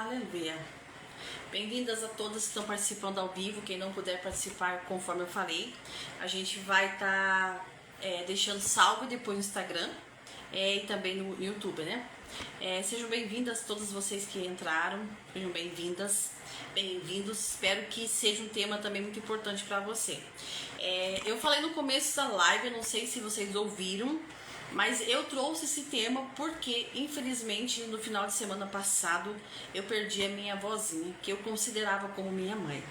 Aleluia. Bem-vindas a todas que estão participando ao vivo. Quem não puder participar, conforme eu falei, a gente vai estar deixando salvo depois no Instagram e também no YouTube, né? Sejam bem-vindas todas vocês que entraram, sejam bem-vindas, bem-vindos. Espero que seja um tema também muito importante para você. Eu falei no começo da live, eu não sei se vocês ouviram, mas eu trouxe esse tema porque, infelizmente, no final de semana passado, eu perdi a minha avózinha, que eu considerava como minha mãe.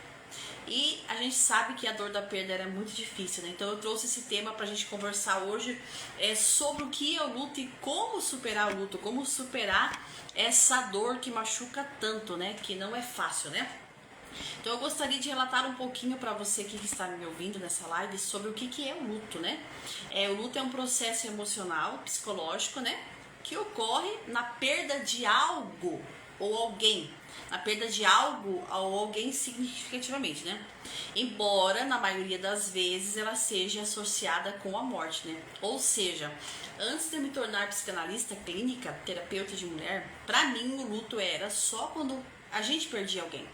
E a gente sabe que a dor da perda era muito difícil, né? Então eu trouxe esse tema pra gente conversar hoje sobre o que é o luto e como superar o luto, como superar essa dor que machuca tanto, né? Que não é fácil, né? Então eu gostaria de relatar um pouquinho para você que está me ouvindo nessa live sobre o que é o luto, né? O luto é um processo emocional, psicológico, né? Que ocorre na perda de algo ou alguém, na perda de algo ou alguém significativamente, né? Embora na maioria das vezes ela seja associada com a morte, né? Ou seja, antes de eu me tornar psicanalista clínica, terapeuta de mulher, para mim o luto era só quando a gente perdia alguém.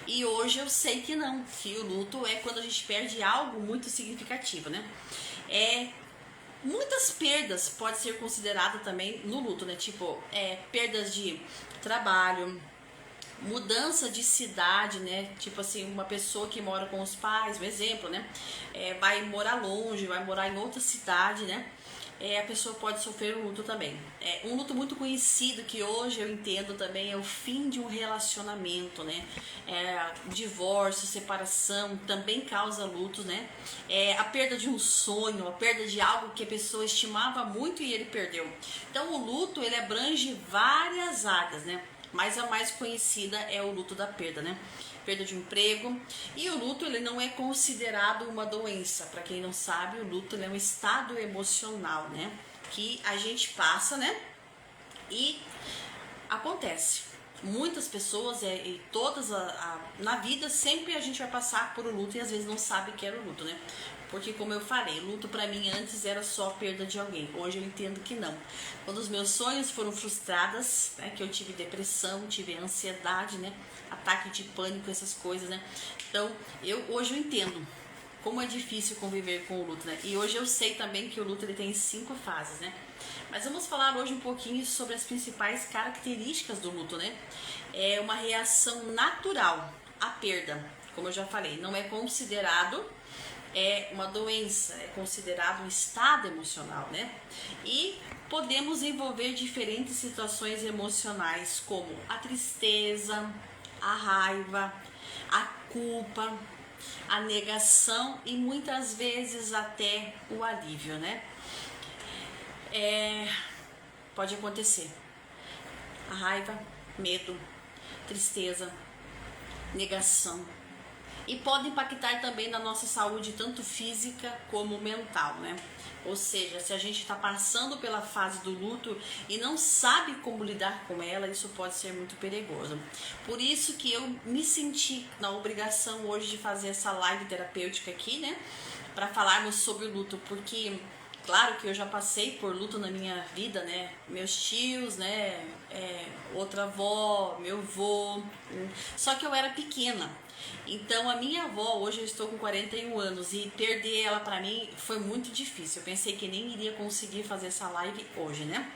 E hoje eu sei que não, que o luto é quando a gente perde algo muito significativo, né? Muitas perdas podem ser consideradas também no luto, né? Tipo, perdas de trabalho, mudança de cidade, né? Tipo assim, uma pessoa que mora com os pais, um exemplo, né? Vai morar longe, vai morar em outra cidade, né? A pessoa pode sofrer um luto também. Um luto muito conhecido que hoje eu entendo também é o fim de um relacionamento, né? Divórcio, separação também causa lutos, né? A perda de um sonho, a perda de algo que a pessoa estimava muito e ele perdeu. Então o luto ele abrange várias áreas, né? Mas a mais conhecida é o luto da perda, né? Perda de um emprego. E o luto ele não é considerado uma doença. Para quem não sabe, o luto ele é um estado emocional, né? Que a gente passa, né? E acontece. Muitas pessoas e todas na vida sempre a gente vai passar por um luto e às vezes não sabe que era o luto, né? Porque como eu falei, luto pra mim antes era só a perda de alguém. Hoje eu entendo que não. Quando os meus sonhos foram frustrados, né, que eu tive depressão, tive ansiedade, né, ataque de pânico, essas coisas, né. Então, hoje eu entendo como é difícil conviver com o luto, né. E hoje eu sei também que o luto ele tem 5 fases, né. Mas vamos falar hoje um pouquinho sobre as principais características do luto, né. É uma reação natural à perda, como eu já falei, não é considerado uma doença, é considerado um estado emocional, né? E podemos envolver diferentes situações emocionais, como a tristeza, a raiva, a culpa, a negação e muitas vezes até o alívio, né? Pode acontecer. A raiva, medo, tristeza, negação. E pode impactar também na nossa saúde, tanto física como mental, né? Ou seja, se a gente está passando pela fase do luto e não sabe como lidar com ela, isso pode ser muito perigoso. Por isso que eu me senti na obrigação hoje de fazer essa live terapêutica aqui, né? Para falarmos sobre o luto, porque claro que eu já passei por luto na minha vida, né? Meus tios, né? Outra avó, meu avô. Só que eu era pequena. Então a minha avó, hoje eu estou com 41 anos e perder ela pra mim foi muito difícil. Eu pensei que nem iria conseguir fazer essa live hoje, né?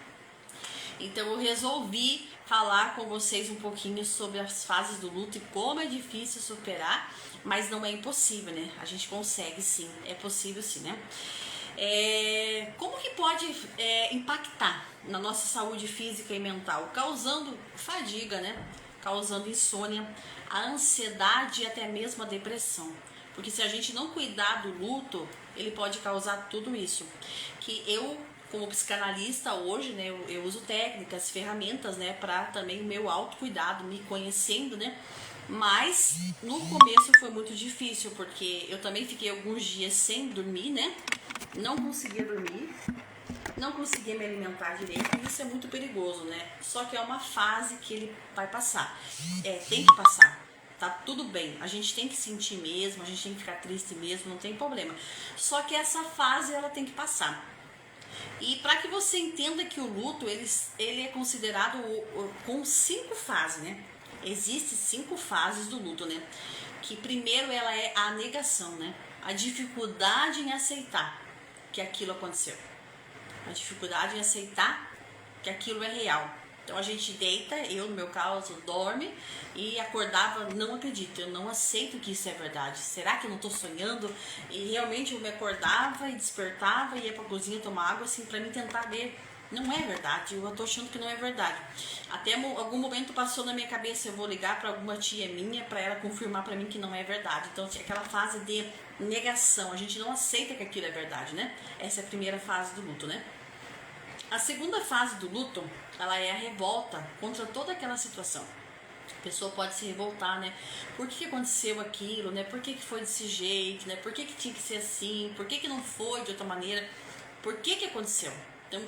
Então eu resolvi falar com vocês um pouquinho sobre as fases do luto e como é difícil superar, mas não é impossível, né? A gente consegue sim, é possível sim, né? Como que pode impactar na nossa saúde física e mental? Causando fadiga, né? Causando insônia, a ansiedade e até mesmo a depressão. Porque se a gente não cuidar do luto, ele pode causar tudo isso. Que eu, como psicanalista hoje, né, eu uso técnicas, ferramentas, né, para também o meu autocuidado, me conhecendo, né? Mas no começo foi muito difícil, porque eu também fiquei alguns dias sem dormir, né? Não conseguia dormir, não conseguia me alimentar direito, e isso é muito perigoso, né? Só que é uma fase que ele vai passar. Tem que passar. Tá tudo bem, a gente tem que sentir mesmo, a gente tem que ficar triste mesmo, não tem problema. Só que essa fase ela tem que passar. E para que você entenda que o luto ele é considerado com 5 fases, né? Existem 5 fases do luto, né? Que primeiro ela é a negação, né? A dificuldade em aceitar que aquilo aconteceu. A dificuldade em aceitar que aquilo é real. Então a gente deita, eu no meu caso, dorme e acordava, não acredito, eu não aceito que isso é verdade. Será que eu não estou sonhando? E realmente eu me acordava e despertava e ia pra cozinha tomar água assim pra mim tentar ver. Não é verdade, eu tô achando que não é verdade. Até algum momento passou na minha cabeça, eu vou ligar para alguma tia minha para ela confirmar para mim que não é verdade. Então aquela fase de negação, a gente não aceita que aquilo é verdade, né? Essa é a primeira fase do luto, né? A segunda fase do luto, ela é a revolta contra toda aquela situação. A pessoa pode se revoltar, né? Por que aconteceu aquilo, né? Por que foi desse jeito, né? Por que tinha que ser assim? Por que não foi de outra maneira? Por que aconteceu? Então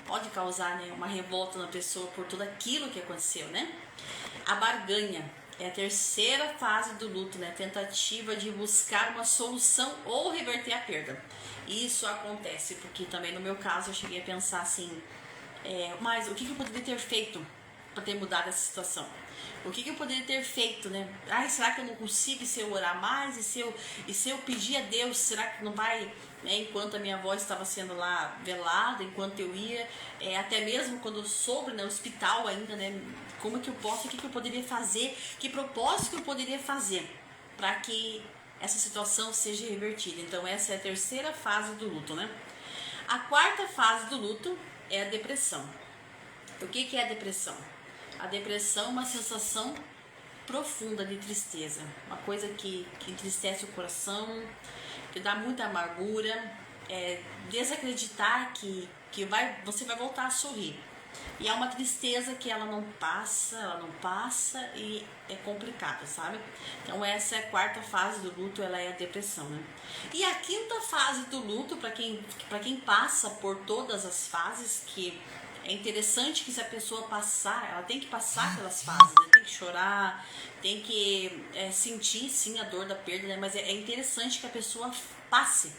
pode causar, né, uma revolta na pessoa por tudo aquilo que aconteceu, né? A barganha é a terceira fase do luto, né? Tentativa de buscar uma solução ou reverter a perda. Isso acontece porque também no meu caso eu cheguei a pensar assim, mas o que eu poderia ter feito para ter mudado essa situação? O que eu poderia ter feito, né? Ai, será que eu não consigo, e se eu orar mais? E se eu pedir a Deus, será que não vai, né? Enquanto a minha avó estava sendo lá velada, enquanto eu ia, até mesmo quando eu soube no hospital ainda, né? Como que eu posso, o que eu poderia fazer, que propósito que eu poderia fazer para que essa situação seja revertida. Então essa é a terceira fase do luto, né? A quarta fase do luto é a depressão. O que é a depressão? A depressão é uma sensação profunda de tristeza, uma coisa que entristece o coração, que dá muita amargura, desacreditar que você vai voltar a sorrir. E é uma tristeza que ela não passa e é complicada, sabe? Então essa é a quarta fase do luto, ela é a depressão, né? E a quinta fase do luto, para quem passa por todas as fases, que é interessante que se a pessoa passar, ela tem que passar pelas fases, né? Tem que chorar, tem que sentir sim a dor da perda, né? Mas é interessante que a pessoa passe.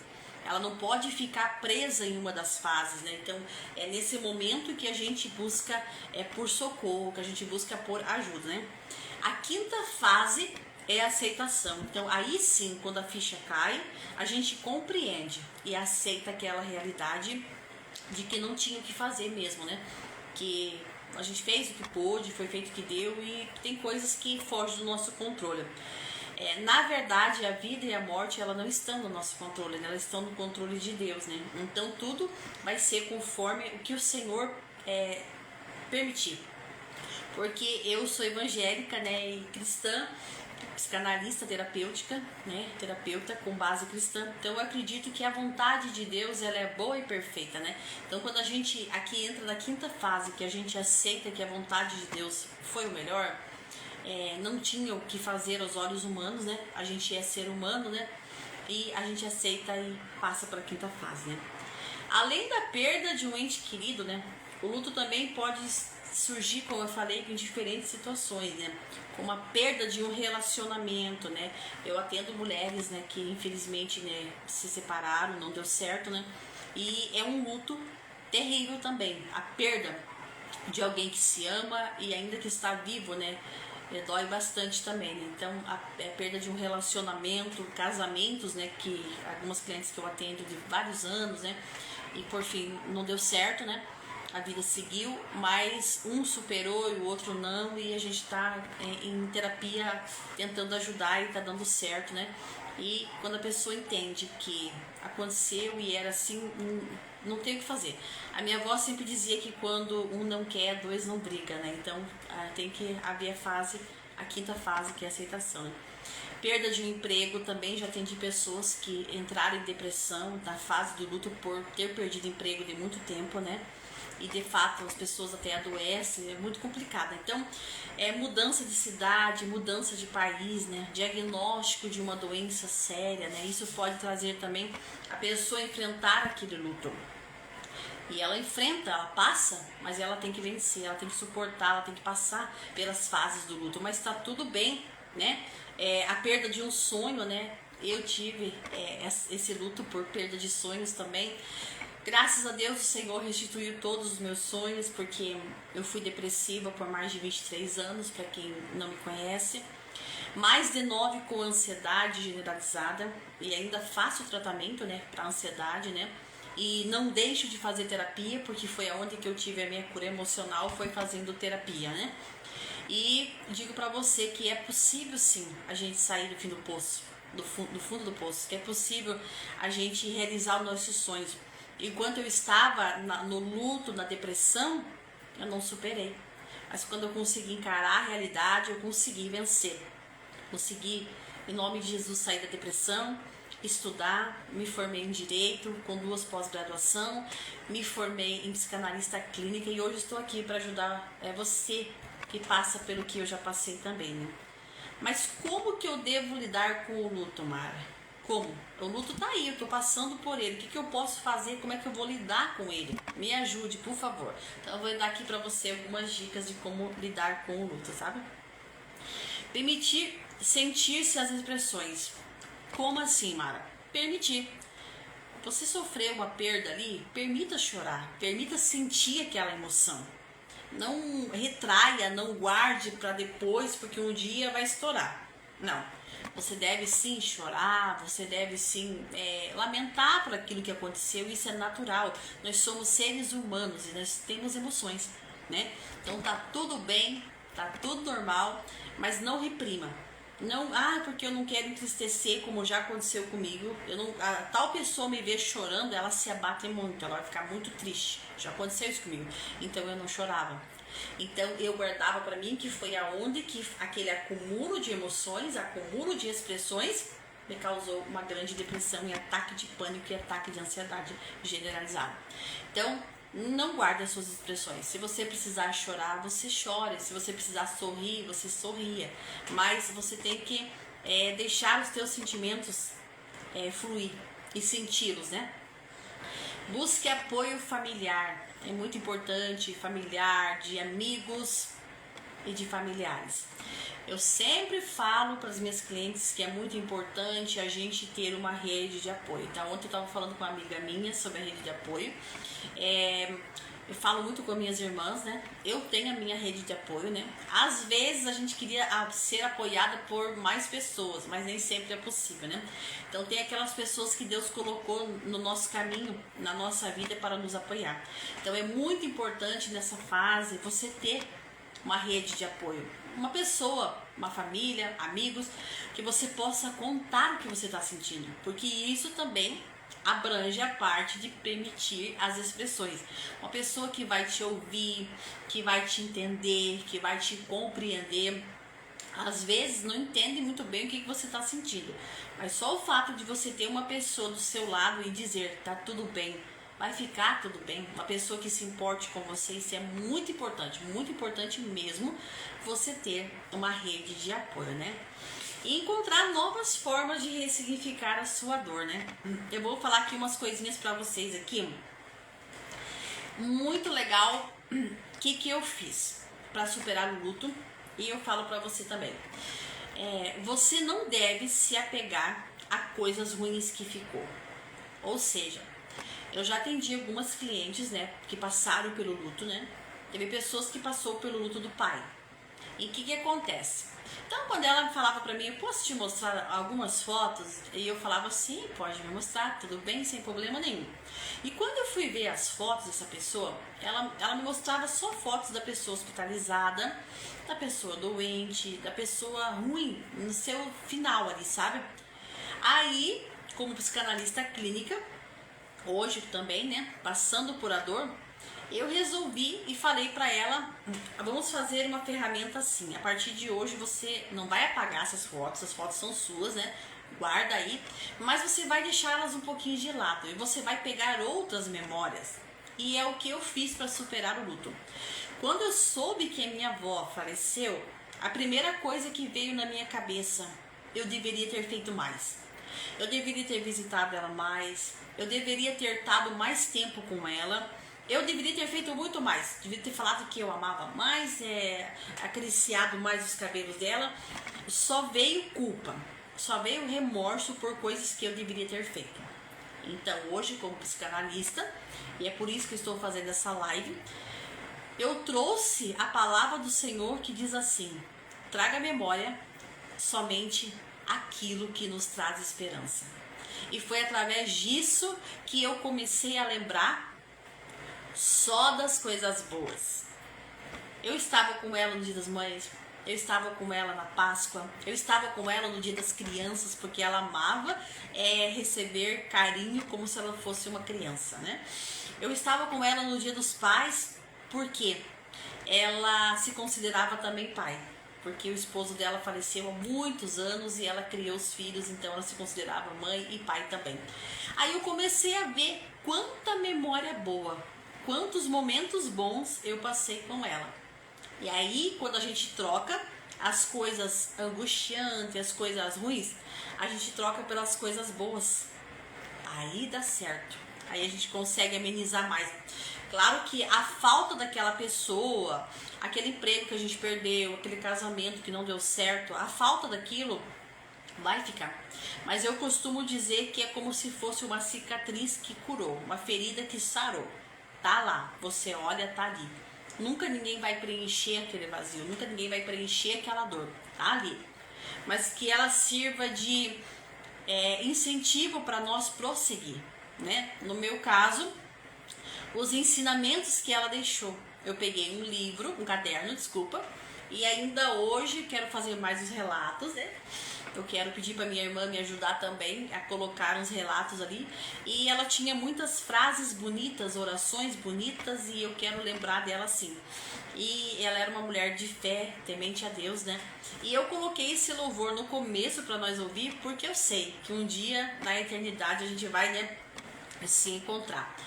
Ela não pode ficar presa em uma das fases, né? Então é nesse momento que a gente busca por socorro, que a gente busca por ajuda, né? A quinta fase é a aceitação. Então aí sim, quando a ficha cai, a gente compreende e aceita aquela realidade de que não tinha o que fazer mesmo, né? Que a gente fez o que pôde, foi feito o que deu e tem coisas que fogem do nosso controle. Na verdade, a vida e a morte, ela não estão no nosso controle, né? Elas estão no controle de Deus, né? Então tudo vai ser conforme o que o Senhor permitir. Porque eu sou evangélica, né, e cristã, psicanalista terapêutica, né, terapeuta com base cristã. Então eu acredito que a vontade de Deus, ela é boa e perfeita, né? Então quando a gente aqui entra na quinta fase, que a gente aceita que a vontade de Deus foi o melhor, não tinha o que fazer aos olhos humanos, né? A gente é ser humano, né? E a gente aceita e passa para a quinta fase, né? Além da perda de um ente querido, né? O luto também pode surgir, como eu falei, em diferentes situações, né? Como a perda de um relacionamento, né? Eu atendo mulheres, né, que infelizmente, né, se separaram, não deu certo, né? E é um luto terrível também, a perda de alguém que se ama e ainda que está vivo, né? Dói bastante também, né? Então a perda de um relacionamento, casamentos, né, que algumas clientes que eu atendo de vários anos, né, e por fim não deu certo, né, a vida seguiu, mas um superou e o outro não, e a gente está em terapia tentando ajudar e está dando certo, né? E quando a pessoa entende que aconteceu e era assim, não tem o que fazer. A minha avó sempre dizia que quando um não quer, dois não brigam, né? Então tem que haver a quinta fase, que é a aceitação, né? Perda de um emprego, também já atendi pessoas que entraram em depressão na fase do luto por ter perdido emprego de muito tempo, né? E de fato as pessoas até adoecem, é muito complicado. Então mudança de cidade, mudança de país, né? Diagnóstico de uma doença séria, né? Isso pode trazer também a pessoa enfrentar aquele luto. E ela enfrenta, ela passa, mas ela tem que vencer, ela tem que suportar, ela tem que passar pelas fases do luto. Mas tá tudo bem, né? A perda de um sonho, né? Eu tive esse luto por perda de sonhos também. Graças a Deus o Senhor restituiu todos os meus sonhos, porque eu fui depressiva por mais de 23 anos, para quem não me conhece. Mais de 9 com ansiedade generalizada, e ainda faço tratamento, né, para ansiedade, né? E não deixo de fazer terapia, porque foi aonde que eu tive a minha cura emocional, foi fazendo terapia, né? E digo para você que é possível sim a gente sair do fim do poço, do fundo do poço, que é possível a gente realizar os nossos sonhos. Enquanto eu estava no luto, na depressão, eu não superei. Mas quando eu consegui encarar a realidade, eu consegui vencer. Consegui, em nome de Jesus, sair da depressão, estudar, me formei em Direito, com 2 pós-graduação, me formei em psicanalista clínica e hoje estou aqui para ajudar você que passa pelo que eu já passei também, né? Mas como que eu devo lidar com o luto, Mara? Como? O luto tá aí, eu tô passando por ele. O que eu posso fazer? Como é que eu vou lidar com ele? Me ajude, por favor. Então eu vou dar aqui para você algumas dicas de como lidar com o luto, sabe? Permitir sentir-se as expressões. Como assim, Mara? Permitir. Você sofreu uma perda ali? Permita chorar. Permita sentir aquela emoção. Não retraia, não guarde para depois, porque um dia vai estourar. Não. Você deve sim chorar, você deve sim lamentar por aquilo que aconteceu. Isso é natural. Nós somos seres humanos e nós temos emoções, né? Então tá tudo bem, tá tudo normal, mas não reprima. Não, porque eu não quero entristecer, como já aconteceu comigo. Tal pessoa me vê chorando, ela se abate muito, ela vai ficar muito triste. Já aconteceu isso comigo. Então eu não chorava. Então eu guardava para mim, que foi aonde que aquele acúmulo de emoções, acúmulo de expressões me causou uma grande depressão e ataque de pânico e ataque de ansiedade generalizada. Então não guarde as suas expressões. Se você precisar chorar, você chora. Se você precisar sorrir, você sorria. Mas você tem que deixar os teus sentimentos fluir e senti-los, né? Busque apoio familiar. É muito importante, familiar, de amigos e de familiares. Eu sempre falo para as minhas clientes que é muito importante a gente ter uma rede de apoio. Então, ontem eu estava falando com uma amiga minha sobre a rede de apoio. Eu falo muito com minhas irmãs, né? Eu tenho a minha rede de apoio, né? Às vezes a gente queria ser apoiada por mais pessoas, mas nem sempre é possível, né? Então tem aquelas pessoas que Deus colocou no nosso caminho, na nossa vida para nos apoiar. Então é muito importante nessa fase você ter uma rede de apoio. Uma pessoa, uma família, amigos, que você possa contar o que você está sentindo. Porque isso também abrange a parte de permitir as expressões. Uma pessoa que vai te ouvir, que vai te entender, que vai te compreender. Às vezes não entende muito bem o que você está sentindo, mas só o fato de você ter uma pessoa do seu lado e dizer tá tudo bem, vai ficar tudo bem, uma pessoa que se importe com você, isso é muito importante mesmo, você ter uma rede de apoio, né? E encontrar novas formas de ressignificar a sua dor, né? Eu vou falar aqui umas coisinhas pra vocês aqui. Muito legal. O que eu fiz pra superar o luto? E eu falo pra você também. Você não deve se apegar a coisas ruins que ficou. Ou seja, eu já atendi algumas clientes, né? Que passaram pelo luto, né? Teve pessoas que passou pelo luto do pai. E o que acontece? Então, quando ela falava pra mim, eu posso te mostrar algumas fotos? E eu falava, sim, pode me mostrar, tudo bem, sem problema nenhum. E quando eu fui ver as fotos dessa pessoa, ela me mostrava só fotos da pessoa hospitalizada, da pessoa doente, da pessoa ruim, no seu final ali, sabe? Aí, como psicanalista clínica, hoje também, né, passando por a dor, eu resolvi e falei pra ela, vamos fazer uma ferramenta assim, a partir de hoje você não vai apagar essas fotos, as fotos são suas, né, guarda aí, mas você vai deixar elas um pouquinho de lado e você vai pegar outras memórias. E é o que eu fiz para superar o luto. Quando eu soube que a minha avó faleceu, a primeira coisa que veio na minha cabeça, eu deveria ter feito mais. Eu deveria ter visitado ela mais, eu deveria ter estado mais tempo com ela. Eu deveria ter feito muito mais, deveria ter falado que eu amava mais, acariciado mais os cabelos dela. Só veio culpa, só veio remorso por coisas que eu deveria ter feito. Então, hoje, como psicanalista, e é por isso que eu estou fazendo essa live, eu trouxe a palavra do Senhor que diz assim: traga à memória somente aquilo que nos traz esperança. E foi através disso que eu comecei a lembrar só das coisas boas. Eu estava com ela no Dia das Mães, eu estava com ela na Páscoa, eu estava com ela no Dia das Crianças, porque ela amava receber carinho como se ela fosse uma criança, né? Eu estava com ela no Dia dos Pais, porque ela se considerava também pai, porque o esposo dela faleceu há muitos anos e ela criou os filhos, então ela se considerava mãe e pai também. Aí eu comecei a ver quanta memória boa, quantos momentos bons eu passei com ela. E aí, quando a gente troca as coisas angustiantes, as coisas ruins, a gente troca pelas coisas boas. Aí dá certo. Aí a gente consegue amenizar mais. Claro que a falta daquela pessoa, aquele emprego que a gente perdeu, aquele casamento que não deu certo, a falta daquilo vai ficar. Mas eu costumo dizer que é como se fosse uma cicatriz que curou, uma ferida que sarou. Tá lá, você olha, tá ali. Nunca ninguém vai preencher aquele vazio, nunca ninguém vai preencher aquela dor, tá ali. Mas que ela sirva de incentivo para nós prosseguir, né? No meu caso, os ensinamentos que ela deixou. Eu peguei um livro, um caderno, desculpa, e ainda hoje quero fazer mais os relatos, né? Eu quero pedir para minha irmã me ajudar também a colocar uns relatos ali. E ela tinha muitas frases bonitas, orações bonitas, e eu quero lembrar dela assim. E ela era uma mulher de fé, temente a Deus, né? E eu coloquei esse louvor no começo para nós ouvir, porque eu sei que um dia na eternidade a gente vai, né, se encontrar.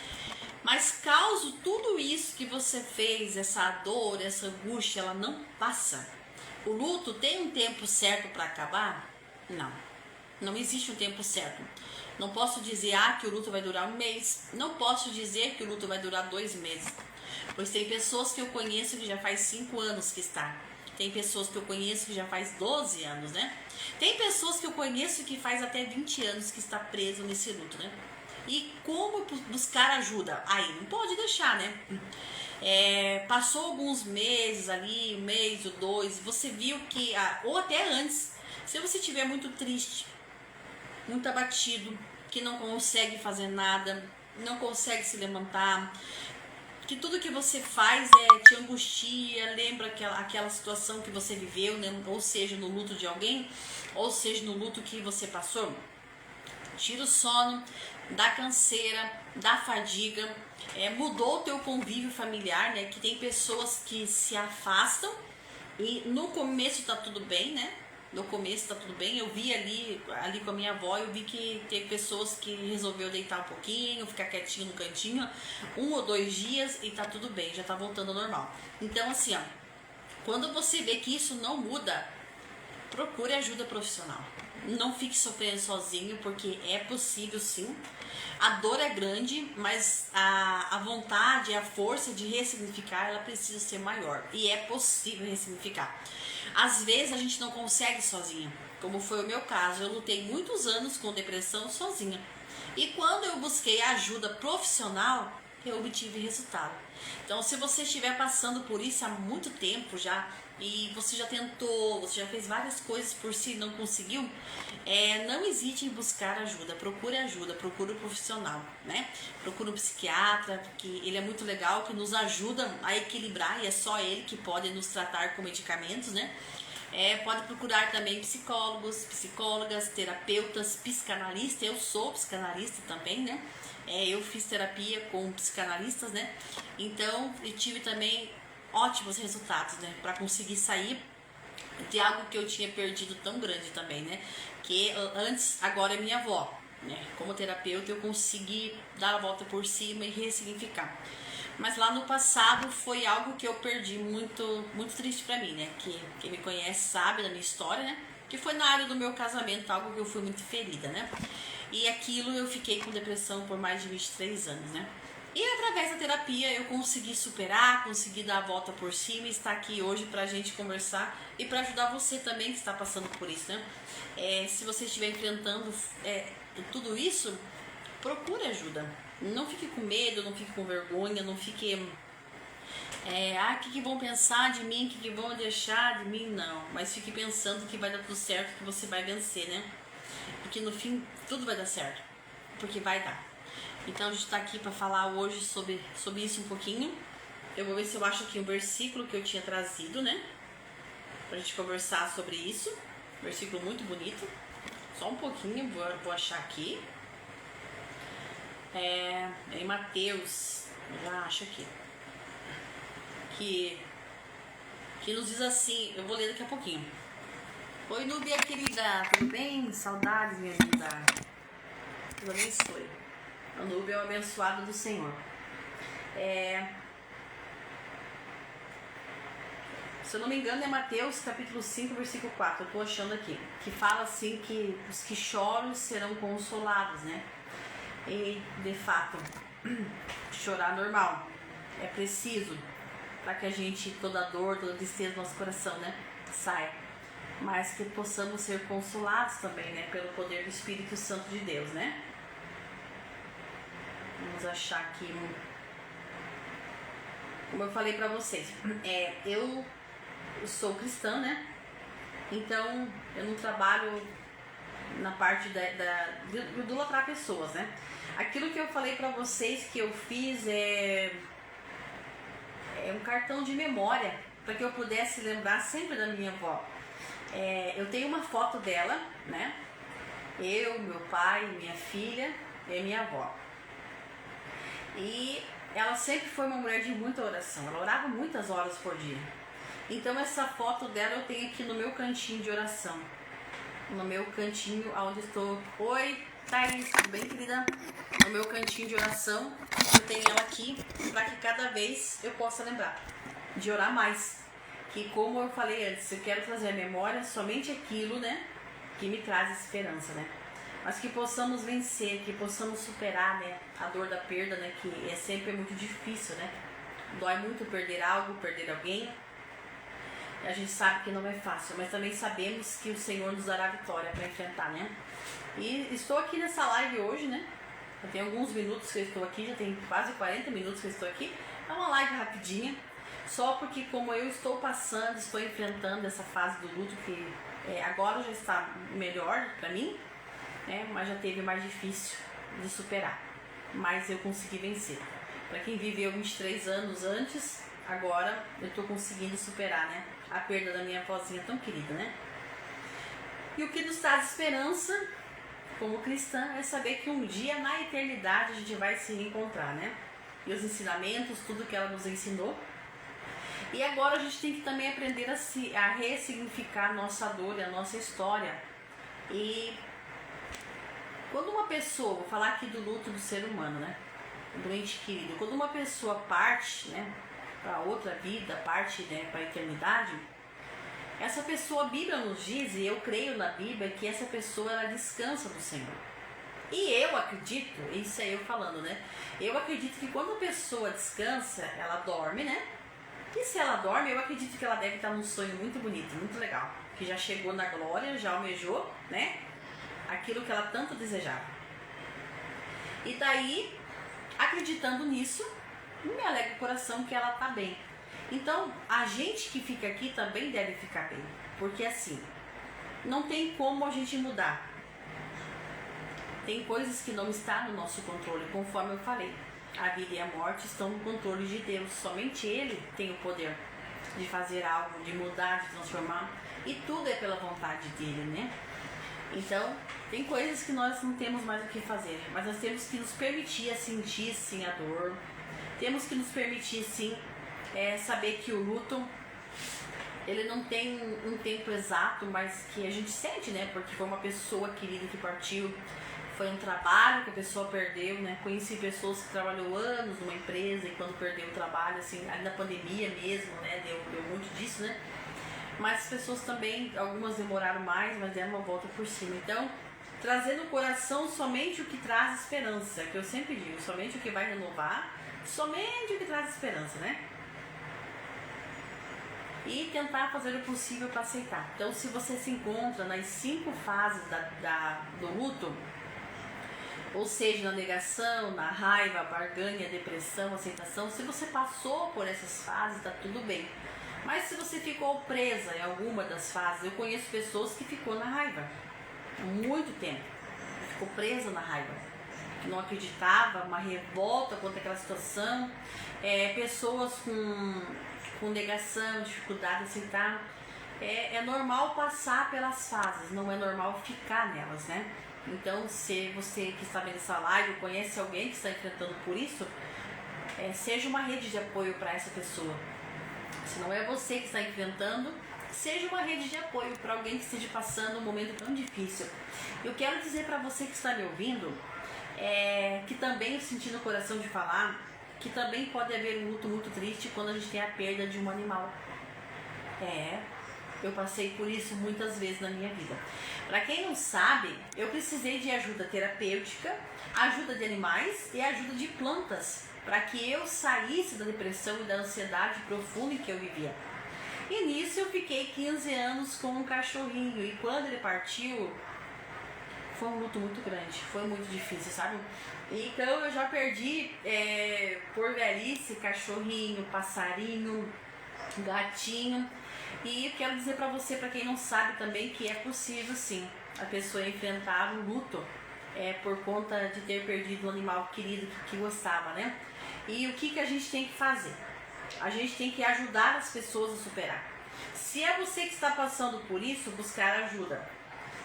Mas caso tudo isso que você fez, essa dor, essa angústia, ela não passa. O luto tem um tempo certo para acabar? Não, não existe um tempo certo. Não posso dizer que o luto vai durar um mês. Não posso dizer que o luto vai durar 2 meses. Pois tem pessoas que eu conheço que já faz 5 anos que está. Tem pessoas que eu conheço que já faz 12 anos, né? Tem pessoas que eu conheço que faz até 20 anos que está preso nesse luto, né? E como buscar ajuda? Aí não pode deixar, né? Passou alguns meses ali, 1 mês ou 2, você viu que, ou até antes, se você estiver muito triste, muito abatido, que não consegue fazer nada, não consegue se levantar, que tudo que você faz te angustia, lembra aquela situação que você viveu, né? Ou seja, no luto de alguém, ou seja, no luto que você passou, tira o sono, dá canseira, dá fadiga, mudou o teu convívio familiar, né? Que tem pessoas que se afastam e no começo tá tudo bem, né? No começo tá tudo bem. Eu vi ali com a minha avó, eu vi que teve pessoas que resolveu deitar um pouquinho, ficar quietinho no cantinho, 1 ou 2 dias e tá tudo bem, já tá voltando ao normal. Então assim, ó, quando você vê que isso não muda, procure ajuda profissional. Não fique sofrendo sozinho, porque é possível sim. A dor é grande, mas a vontade, a força de ressignificar, ela precisa ser maior. E é possível ressignificar. Às vezes a gente não consegue sozinha, como foi o meu caso. Eu lutei muitos anos com depressão sozinha. E quando eu busquei ajuda profissional, eu obtive resultado. Então, se você estiver passando por isso há muito tempo já, e você já tentou, você já fez várias coisas por si e não conseguiu, não hesite em buscar ajuda, procure um profissional, né? Procure um psiquiatra, que ele é muito legal, que nos ajuda a equilibrar, e é só ele que pode nos tratar com medicamentos, né? Pode procurar também psicólogos, psicólogas, terapeutas, psicanalistas. Eu sou psicanalista também, né? Eu fiz terapia com psicanalistas, né? Então, eu tive também ótimos resultados, né? Para conseguir sair de algo que eu tinha perdido tão grande também, né? Que antes, agora é minha avó, né? Como terapeuta, eu consegui dar a volta por cima e ressignificar. Mas lá no passado foi algo que eu perdi muito, muito triste pra mim, né? Quem me conhece sabe da minha história, né? Que foi na área do meu casamento, algo que eu fui muito ferida, né? E aquilo eu fiquei com depressão por mais de 23 anos, né? E através da terapia eu consegui superar, consegui dar a volta por cima e estar aqui hoje pra gente conversar e pra ajudar você também que está passando por isso, né? Se você estiver enfrentando tudo isso, procure ajuda. Não fique com medo, não fique com vergonha, não fique... o que vão pensar de mim, o que vão deixar de mim, não. Mas fique pensando que vai dar tudo certo, que você vai vencer, né? Porque no fim, tudo vai dar certo. Porque vai dar. Então a gente tá aqui para falar hoje sobre isso um pouquinho. Eu vou ver se eu acho aqui um versículo que eu tinha trazido, né? Pra gente conversar sobre isso. Versículo muito bonito. Só um pouquinho, vou achar aqui. É em Mateus, eu já acho aqui. Que nos diz assim, eu vou ler daqui a pouquinho. Oi, Núbia querida, tudo bem? Saudades, minha linda. Deus abençoe. A Núbia é o abençoado do Senhor. Se eu não me engano, é Mateus capítulo 5, versículo 4. Eu tô achando aqui. Que fala assim que os que choram serão consolados, né? E, de fato, chorar normal. É preciso para que a gente, toda dor, toda tristeza do nosso coração, né? Saia. Mas que possamos ser consolados também, né? Pelo poder do Espírito Santo de Deus, né? Vamos achar aqui como eu falei pra vocês, eu sou cristã, né? Então eu não trabalho na parte de idolatrar pessoas, né? Aquilo que eu falei pra vocês que eu fiz é um cartão de memória para que eu pudesse lembrar sempre da minha avó. Eu tenho uma foto dela, né? Eu, meu pai, minha filha e minha avó. E ela sempre foi uma mulher de muita oração. Ela orava muitas horas por dia. Então essa foto dela eu tenho aqui no meu cantinho de oração. No meu cantinho onde estou. Oi, Thaís, tudo bem, querida? No meu cantinho de oração eu tenho ela aqui para que cada vez eu possa lembrar de orar mais. Que como eu falei antes, eu quero trazer à memória somente aquilo, né, que me traz esperança, né? Mas que possamos vencer, que possamos superar, né, a dor da perda, né, que é sempre muito difícil, né? Dói muito perder algo, perder alguém. A gente sabe que não é fácil, mas também sabemos que o Senhor nos dará vitória para enfrentar, né? E estou aqui nessa live hoje, né? Já tem alguns minutos que eu estou aqui, já tem quase 40 minutos que eu estou aqui. É uma live rapidinha, só porque como eu estou passando, estou enfrentando essa fase do luto que agora já está melhor para mim, né? Mas já teve mais difícil de superar. Mas eu consegui vencer. Para quem viveu 23 anos antes, agora eu estou conseguindo superar, né? A perda da minha avózinha tão querida, né? E o que nos traz esperança, como cristã, é saber que um dia na eternidade a gente vai se reencontrar, né? E os ensinamentos, tudo que ela nos ensinou. E agora a gente tem que também aprender a ressignificar a nossa dor e a nossa história. E quando uma pessoa, vou falar aqui do luto do ser humano, né? Do ente querido. Quando uma pessoa parte, né, para outra vida, parte, né, para a eternidade, essa pessoa, a Bíblia nos diz, e eu creio na Bíblia, que essa pessoa ela descansa do Senhor. E eu acredito, isso é eu falando, né? Eu acredito que quando a pessoa descansa, ela dorme, né? E se ela dorme, eu acredito que ela deve estar num sonho muito bonito, muito legal. Que já chegou na glória, já almejou, né? Aquilo que ela tanto desejava. E daí, acreditando nisso, me alegra o coração que ela tá bem. Então, a gente que fica aqui também deve ficar bem. Porque assim, não tem como a gente mudar. Tem coisas que não estão no nosso controle, conforme eu falei. A vida e a morte estão no controle de Deus. Somente Ele tem o poder de fazer algo, de mudar, de transformar. E tudo é pela vontade dEle, né? Então, tem coisas que nós não temos mais o que fazer. Mas nós temos que nos permitir sentir, sim, a dor. Temos que nos permitir, sim, saber que o luto, ele não tem um tempo exato, mas que a gente sente, né? Porque foi uma pessoa querida que partiu. Foi um trabalho que a pessoa perdeu, né? Conheci pessoas que trabalhou anos numa empresa e quando perdeu o trabalho, assim, ali na pandemia mesmo, né? Deu muito disso, né? Mas as pessoas também, algumas demoraram mais, mas deram uma volta por cima. Então, trazer no coração somente o que traz esperança, que eu sempre digo, somente o que vai renovar, somente o que traz esperança, né? E tentar fazer o possível para aceitar. Então, se você se encontra nas 5 fases do luto, Ou seja, na negação, na raiva, barganha, depressão, aceitação. Se você passou por essas fases, tá tudo bem. Mas se você ficou presa em alguma das fases, eu conheço pessoas que ficou na raiva há muito tempo, ficou presa na raiva, que não acreditava, uma revolta contra aquela situação, pessoas com negação, dificuldade de aceitar. É normal passar pelas fases, não é normal ficar nelas, né? Então, se você que está vendo essa live conhece alguém que está enfrentando por isso, seja uma rede de apoio para essa pessoa. Se não é você que está enfrentando, seja uma rede de apoio para alguém que esteja passando um momento tão difícil. Eu quero dizer para você que está me ouvindo, que também eu senti no coração de falar, que também pode haver um luto muito triste quando a gente tem a perda de um animal. Eu passei por isso muitas vezes na minha vida. Para quem não sabe, eu precisei de ajuda terapêutica, ajuda de animais e ajuda de plantas, para que eu saísse da depressão e da ansiedade profunda em que eu vivia. E nisso eu fiquei 15 anos com um cachorrinho, e quando ele partiu, foi um luto muito grande, foi muito difícil, sabe? Então eu já perdi, por velhice, cachorrinho, passarinho, gatinho. E eu quero dizer pra você, pra quem não sabe também, que é possível sim a pessoa enfrentar o luto por conta de ter perdido um animal querido que gostava, né? E o que a gente tem que fazer? A gente tem que ajudar as pessoas a superar. Se é você que está passando por isso, buscar ajuda.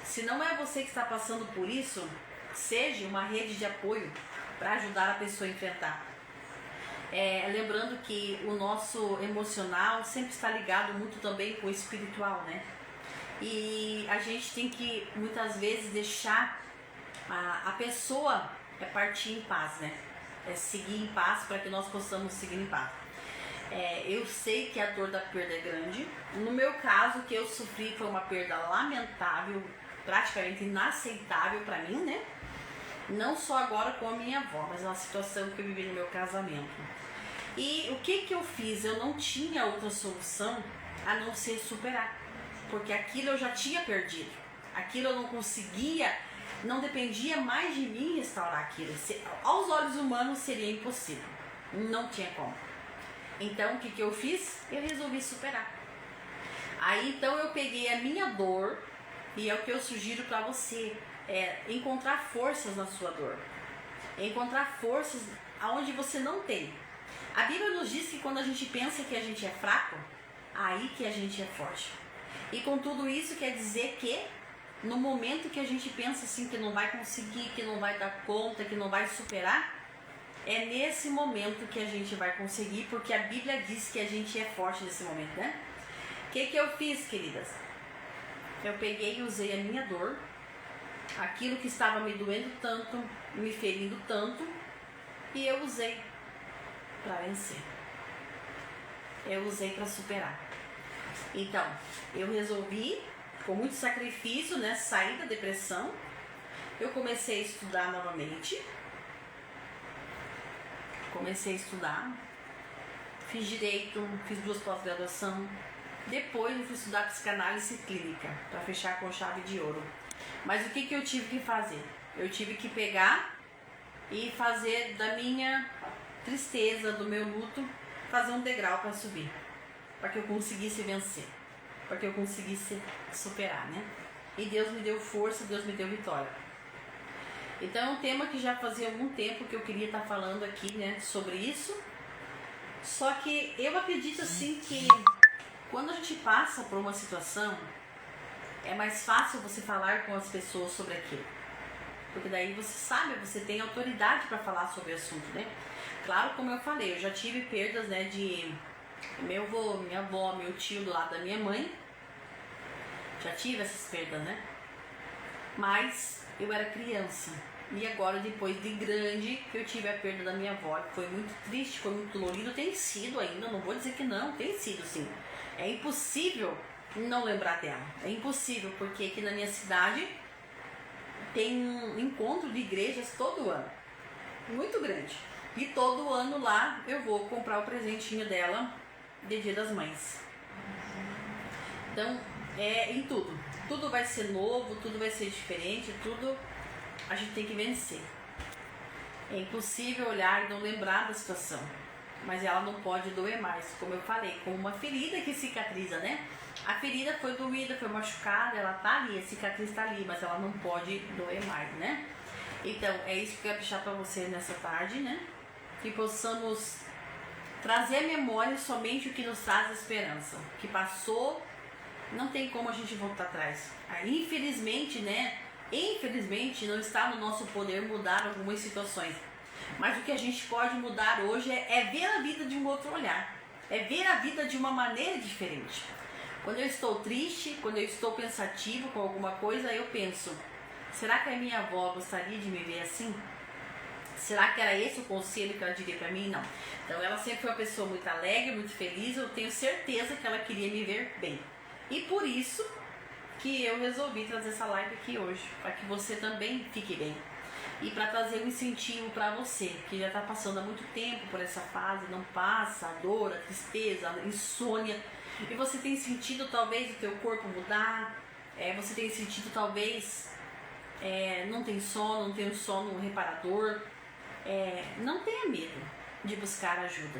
Se não é você que está passando por isso, seja uma rede de apoio para ajudar a pessoa a enfrentar. Lembrando que o nosso emocional sempre está ligado muito também com o espiritual, né? E a gente tem que muitas vezes deixar a pessoa partir em paz, né? Seguir em paz para que nós possamos seguir em paz. Eu sei que a dor da perda é grande. No meu caso, o que eu sofri foi uma perda lamentável, praticamente inaceitável para mim, né? Não só agora com a minha avó, mas uma situação que eu vivi no meu casamento. E o que eu fiz? Eu não tinha outra solução a não ser superar, porque aquilo eu já tinha perdido, aquilo eu não conseguia, não dependia mais de mim restaurar aquilo. Aos olhos humanos seria impossível, não tinha como. Então o que eu fiz? Eu resolvi superar. Aí então eu peguei a minha dor, e é o que eu sugiro para você, encontrar forças na sua dor, encontrar forças aonde você não tem. A Bíblia nos diz que quando a gente pensa que a gente é fraco, aí que a gente é forte. E com tudo isso quer dizer que no momento que a gente pensa assim que não vai conseguir, que não vai dar conta, que não vai superar, é nesse momento que a gente vai conseguir, porque a Bíblia diz que a gente é forte nesse momento, né? O que eu fiz, queridas? Eu peguei e usei a minha dor, aquilo que estava me doendo tanto, me ferindo tanto, e eu usei para vencer. Eu usei para superar. Então, eu resolvi, com muito sacrifício, né, sair da depressão. Eu comecei a estudar novamente. Fiz direito, fiz 2 pós-graduação. Depois eu fui estudar psicanálise clínica, para fechar com chave de ouro. Mas o que eu tive que fazer? Eu tive que pegar e fazer da minha tristeza, do meu luto, fazer um degrau para subir, para que eu conseguisse vencer, para que eu conseguisse superar, né? E Deus me deu força, Deus me deu vitória. Então é um tema que já fazia algum tempo que eu queria estar falando aqui, né, sobre isso. Só que eu acredito assim que quando a gente passa por uma situação, é mais fácil você falar com as pessoas sobre aquilo, porque daí você sabe, você tem autoridade para falar sobre o assunto, né? Claro, como eu falei, eu já tive perdas, né, de meu avô, minha avó, meu tio do lado da minha mãe. Já tive essas perdas, né? Mas eu era criança. E agora, depois de grande, que eu tive a perda da minha avó. Foi muito triste, foi muito dolorido. Tem sido ainda, não vou dizer que não, tem sido sim. É impossível não lembrar dela. É impossível, porque aqui na minha cidade tem um encontro de igrejas todo ano. Muito grande. E todo ano lá eu vou comprar o presentinho dela de Dia das Mães. Então, em tudo. Tudo vai ser novo, tudo vai ser diferente, tudo a gente tem que vencer. É impossível olhar e não lembrar da situação, mas ela não pode doer mais, como eu falei, como uma ferida que cicatriza, né? A ferida foi doída, foi machucada, ela tá ali, a cicatriz tá ali, mas ela não pode doer mais, né? Então, é isso que eu quero deixar para você nessa tarde, né? Que possamos trazer à memória somente o que nos traz esperança. O que passou, não tem como a gente voltar atrás. Infelizmente, né? Infelizmente, não está no nosso poder mudar algumas situações. Mas o que a gente pode mudar hoje é ver a vida de um outro olhar. É ver a vida de uma maneira diferente. Quando eu estou triste, quando eu estou pensativo com alguma coisa, eu penso: será que a minha avó gostaria de me ver assim? Será que era esse o conselho que ela diria para mim? Não. Então ela sempre foi uma pessoa muito alegre, muito feliz. Eu tenho certeza que ela queria me ver bem. E por isso que eu resolvi trazer essa live aqui hoje, para que você também fique bem. E para trazer um incentivo para você, que já está passando há muito tempo por essa fase, não passa, a dor, a tristeza, a insônia. E você tem sentido talvez o teu corpo mudar, você tem sentido talvez não tem sono, não tem um sono reparador. Não tenha medo de buscar ajuda.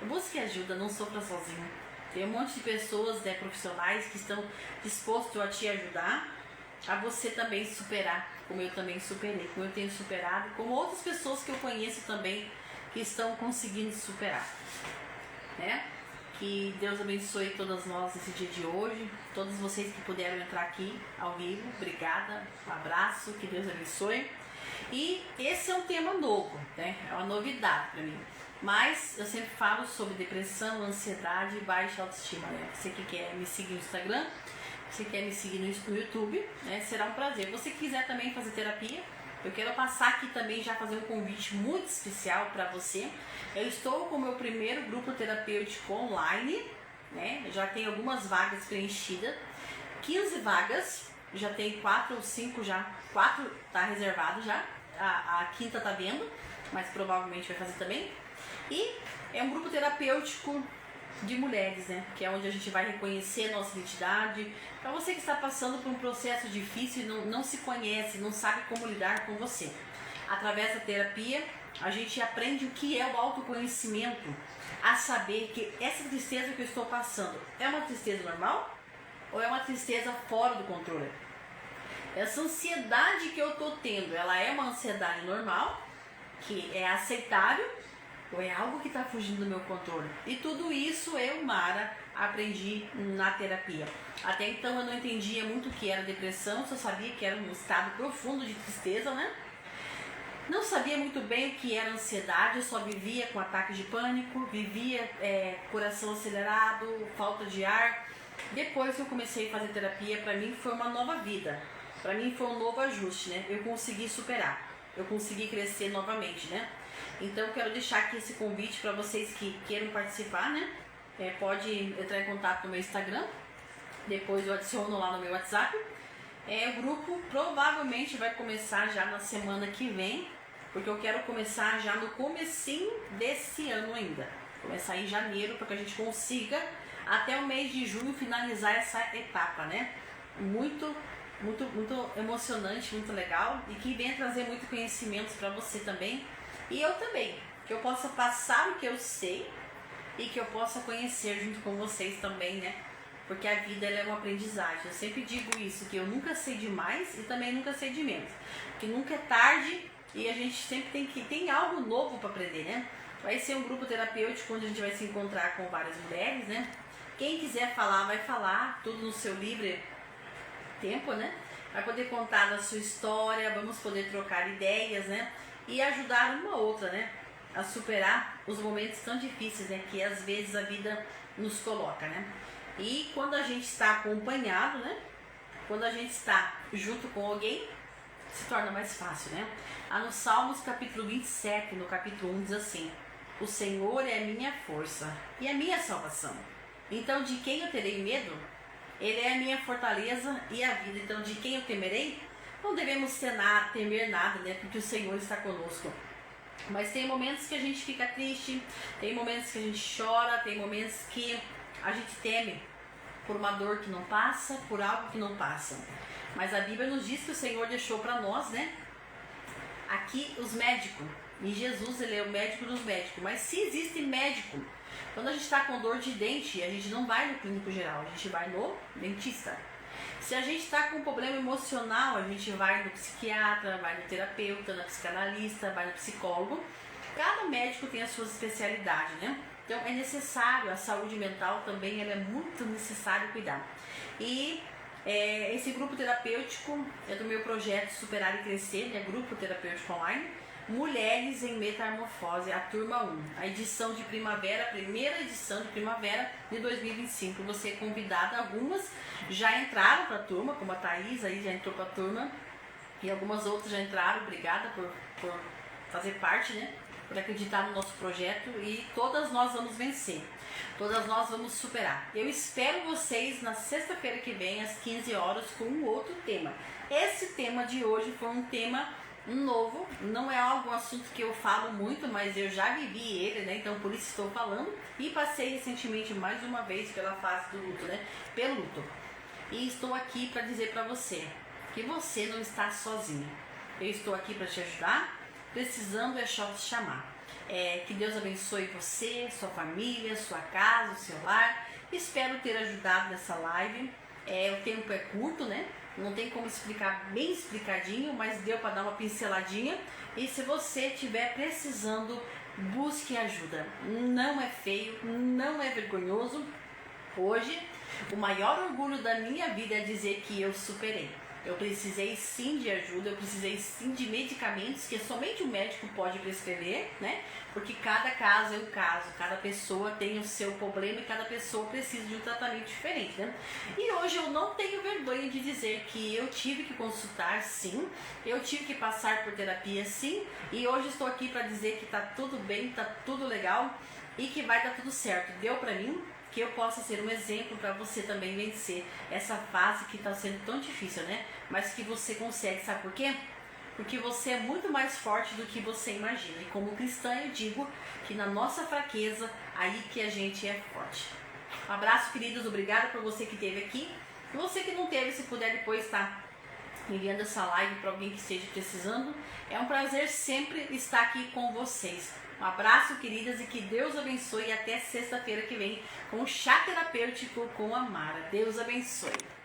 Busque ajuda, não sofra sozinho. Tem um monte de pessoas, profissionais que estão dispostos a te ajudar a você também superar, como eu também superei, como eu tenho superado, como outras pessoas que eu conheço também que estão conseguindo superar, né? Que Deus abençoe todas nós nesse dia de hoje, todos vocês que puderam entrar aqui ao vivo, obrigada, um abraço, que Deus abençoe. E esse é um tema novo, né? É uma novidade para mim. Mas eu sempre falo sobre depressão, ansiedade e baixa autoestima, né? Você que quer me seguir no Instagram, você quer me seguir no YouTube, né? Será um prazer. Você quiser também fazer terapia, eu quero passar aqui também já fazer um convite muito especial para você. Eu estou com o meu primeiro grupo terapêutico online, né? Já tem algumas vagas preenchidas, 15 vagas, já tem 4 ou 5 já, 4 tá reservado já, a quinta tá vendo, mas provavelmente vai fazer também. E é um grupo terapêutico de mulheres, né? Que é onde a gente vai reconhecer a nossa identidade. Para você que está passando por um processo difícil e não se conhece, não sabe como lidar com você. Através da terapia, a gente aprende o que é o autoconhecimento, a saber que essa tristeza que eu estou passando é uma tristeza normal ou é uma tristeza fora do controle. Essa ansiedade que eu estou tendo, ela é uma ansiedade normal, que é aceitável, ou é algo que está fugindo do meu controle? E tudo isso eu, Mara, aprendi na terapia. Até então eu não entendia muito o que era depressão, só sabia que era um estado profundo de tristeza, né? Não sabia muito bem o que era ansiedade, eu só vivia com ataques de pânico, vivia coração acelerado, falta de ar. Depois que eu comecei a fazer terapia, para mim foi uma nova vida, para mim foi um novo ajuste, né? Eu consegui superar, eu consegui crescer novamente, né? Então eu quero deixar aqui esse convite para vocês que queiram participar, né? Pode entrar em contato no meu Instagram, depois eu adiciono lá no meu WhatsApp. O grupo provavelmente vai começar já na semana que vem, porque eu quero começar já no comecinho desse ano ainda. Começar em janeiro para que a gente consiga até o mês de junho finalizar essa etapa, né? Muito emocionante, muito legal e que venha trazer muito conhecimento para você também. E eu também, que eu possa passar o que eu sei e que eu possa conhecer junto com vocês também, né? Porque a vida ela é uma aprendizagem. Eu sempre digo isso, que eu nunca sei de mais e também nunca sei de menos. Que nunca é tarde e a gente sempre tem algo novo para aprender, né? Vai ser um grupo terapêutico onde a gente vai se encontrar com várias mulheres, né? Quem quiser falar, vai falar, tudo no seu livre tempo, né? Vai poder contar da sua história, vamos poder trocar ideias, né? E ajudar uma outra, né? A superar os momentos tão difíceis, né? Que às vezes a vida nos coloca, né? E quando a gente está acompanhado, né? Quando a gente está junto com alguém, se torna mais fácil, né? No Salmos capítulo 27, no capítulo 1, diz assim: o Senhor é a minha força e a minha salvação. Então de quem eu terei medo? Ele é a minha fortaleza e a vida. Então de quem eu temerei? Não devemos temer nada, né? Porque o Senhor está conosco. Mas tem momentos que a gente fica triste, tem momentos que a gente chora, tem momentos que a gente teme por uma dor que não passa, por algo que não passa. Mas a Bíblia nos diz que o Senhor deixou para nós, né? Aqui os médicos, E Jesus, ele é o médico dos médicos. Mas se existe médico, quando a gente está com dor de dente, a gente não vai no clínico geral, a gente vai no dentista. Se a gente está com um problema emocional, a gente vai no psiquiatra, vai no terapeuta, na psicanalista, vai no psicólogo. Cada médico tem as suas especialidades, né? Então é necessário, a saúde mental também ela é muito necessário cuidar. E esse grupo terapêutico é do meu projeto Superar e Crescer, né? Grupo Terapêutico Online, Mulheres em Metamorfose, a turma 1, a edição de primavera, a primeira edição de primavera de 2025. Você é convidada, algumas já entraram para a turma, como a Thaís aí já entrou para a turma, e algumas outras já entraram. Obrigada por fazer parte, né? Por acreditar no nosso projeto, e todas nós vamos vencer, todas nós vamos superar. Eu espero vocês na sexta-feira que vem, às 15 horas, com um outro tema. Esse tema de hoje foi um tema novo, não é algo, um assunto que eu falo muito, mas eu já vivi ele, né? Então por isso estou falando, e passei recentemente mais uma vez pela fase do luto, né? Pelo luto. E estou aqui para dizer para você que você não está sozinho. Eu estou aqui para te ajudar. Precisando é só te chamar. Que Deus abençoe você, sua família, sua casa, o seu lar. Espero ter ajudado nessa live. O tempo é curto, né? Não tem como explicar bem explicadinho, mas deu para dar uma pinceladinha. E se você estiver precisando, busque ajuda. Não é feio, não é vergonhoso. Hoje, o maior orgulho da minha vida é dizer que eu superei. Eu precisei sim de ajuda, eu precisei sim de medicamentos que somente o médico pode prescrever, né? Porque cada caso é um caso, cada pessoa tem o seu problema e cada pessoa precisa de um tratamento diferente, né? E hoje eu não tenho vergonha de dizer que eu tive que consultar sim, eu tive que passar por terapia sim, e hoje estou aqui para dizer que tá tudo bem, tá tudo legal e que vai dar tudo certo. Deu para mim, que eu possa ser um exemplo para você também vencer essa fase que está sendo tão difícil, né? Mas que você consegue, sabe por quê? Porque você é muito mais forte do que você imagina. E como cristã eu digo que na nossa fraqueza, aí que a gente é forte. Um abraço, queridos, obrigada por você que esteve aqui. E você que não teve, se puder depois estar enviando essa live para alguém que esteja precisando. É um prazer sempre estar aqui com vocês. Um abraço, queridas, e que Deus abençoe, e até sexta-feira que vem com o Chá Terapêutico com a Mara. Deus abençoe.